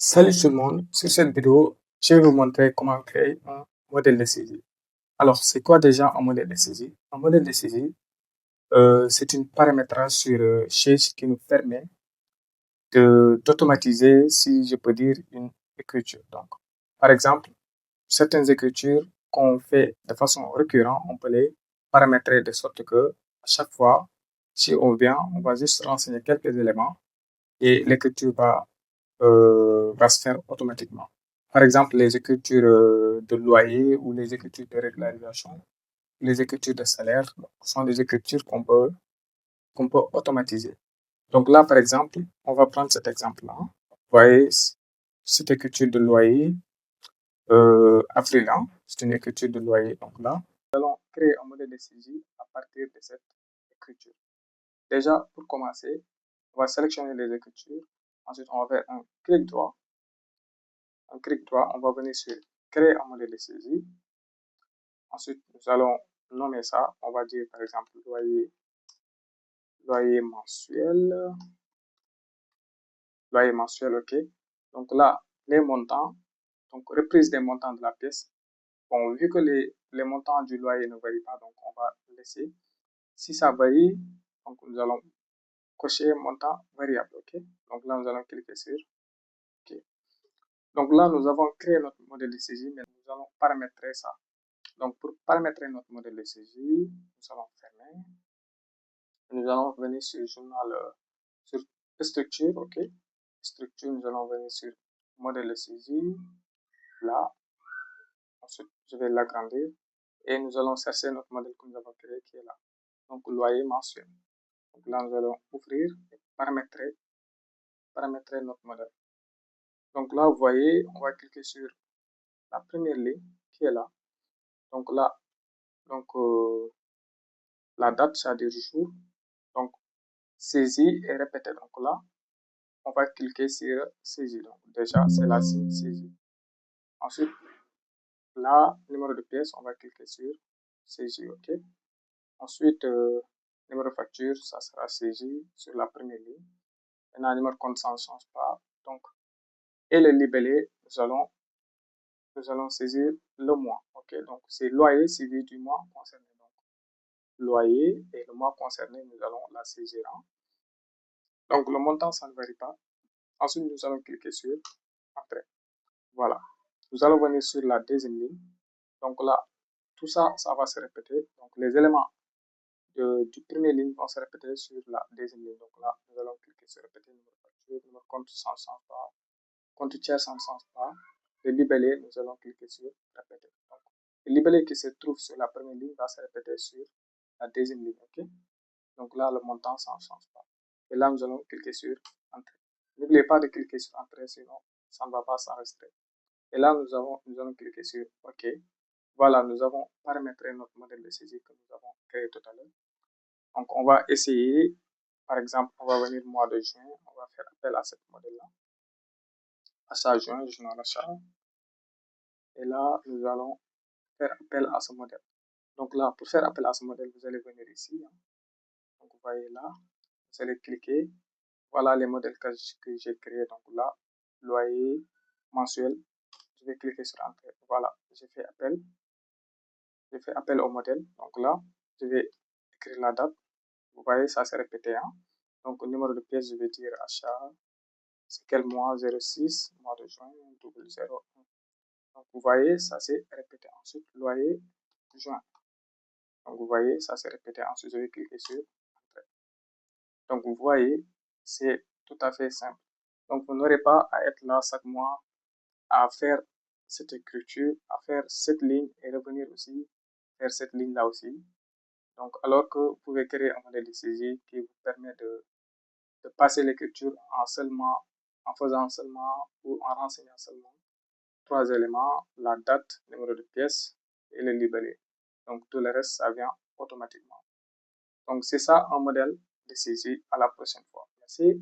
Salut tout le monde, sur cette vidéo, je vais vous montrer comment créer un modèle de saisie. Alors, c'est quoi déjà un modèle de saisie? Un modèle de saisie, c'est une paramétrage sur Change qui nous permet d'automatiser, si je peux dire, une écriture. Donc, par exemple, certaines écritures qu'on fait de façon récurrente, on peut les paramétrer de sorte que à chaque fois, si on vient, on va juste renseigner quelques éléments et l'écriture va se faire automatiquement. Par exemple, les écritures de loyer ou les écritures de régularisation, les écritures de salaire sont des écritures qu'on peut automatiser. Donc là, par exemple, on va prendre cet exemple-là. Vous voyez, cette écriture de loyer, avril, c'est une écriture de loyer. Donc là, nous allons créer un modèle de saisie à partir de cette écriture. Déjà, pour commencer, on va sélectionner les écritures. Ensuite, on va faire un clic droit. On va venir sur créer un modèle de saisie. Ensuite, nous allons nommer ça. On va dire par exemple loyer mensuel. Loyer mensuel, ok. Donc là, les montants, donc reprise des montants de la pièce. Bon, vu que les montants du loyer ne varient pas, donc on va laisser. Si ça varie, donc nous allons cocher montant variable, ok. Donc là, nous allons cliquer sur OK. Donc là, nous avons créé notre modèle de saisie, mais nous allons paramétrer ça. Donc, pour paramétrer notre modèle de saisie, nous allons fermer. Nous allons venir sur journal, sur structure, ok. Structure, nous allons venir sur modèle de saisie, là. Ensuite, je vais l'agrandir et nous allons chercher notre modèle que nous avons créé qui est là. Donc, loyer mensuel. Donc là, nous allons ouvrir et paramétrer notre modèle. Donc là, vous voyez, on va cliquer sur la première ligne qui est là. Donc là, la date, c'est-à-dire jour. Donc, saisie et répétée. Donc là, on va cliquer sur saisie. Donc déjà, c'est la saisie. Ensuite, là, numéro de pièce, on va cliquer sur saisie, ok. Ensuite, numéro de facture, ça sera saisie sur la première ligne. Maintenant, numéro de compte, ça ne change pas. Donc, et le libellé, nous allons saisir le mois, ok. Donc, c'est loyer suivi du mois concerné. Donc, loyer et le mois concerné, nous allons la saisir. Donc, le montant, ça ne varie pas. Ensuite, nous allons cliquer sur Entrée. Voilà. Nous allons venir sur la deuxième ligne. Donc là, tout ça, ça va se répéter. Donc, les éléments du premier ligne vont se répéter sur la deuxième ligne. Donc là, nous allons cliquer sur répéter numéro de facture, numéro de compte, ça ne change pas. Compte tiers, ça ne change pas. Le libellé, nous allons cliquer sur répéter. Donc, le libellé qui se trouve sur la première ligne va se répéter sur la deuxième ligne. Ok. Donc là, le montant, ça ne change pas. Et là, nous allons cliquer sur Entrée. N'oubliez pas de cliquer sur Entrée, sinon ça ne va pas s'enregistrer. Et là, nous allons cliquer sur OK. Voilà, nous avons paramétré notre modèle de saisie que nous avons créé tout à l'heure. Donc, on va essayer, par exemple, on va venir mois de juin, on va faire appel à ce modèle-là. Achat juin, journal achat. Et là, nous allons faire appel à ce modèle. Donc là, pour faire appel à ce modèle, vous allez venir ici. Donc, vous voyez là, vous allez cliquer. Voilà les modèles que j'ai créés. Donc là, loyer mensuel. Je vais cliquer sur Entrée. Voilà, j'ai fait appel au modèle. Donc là, je vais écrire la date. Vous voyez, ça s'est répété. Donc, numéro de pièce, je vais dire achat. C'est quel mois? 06, mois de juin, 001. Donc, vous voyez, ça s'est répété. Ensuite, loyer, juin. Donc, vous voyez, ça s'est répété. Ensuite, je vais cliquer sur Entrée. Donc, vous voyez, c'est tout à fait simple. Donc, vous n'aurez pas à être là chaque mois à faire cette écriture, à faire cette ligne et revenir aussi faire cette ligne-là aussi. Donc, alors que vous pouvez créer un modèle de saisie qui vous permet de passer l'écriture en faisant seulement ou en renseignant seulement 3 éléments, la date, numéro de pièce et le libellé. Donc, tout le reste, ça vient automatiquement. Donc, c'est ça un modèle de saisie. À la prochaine fois. Merci.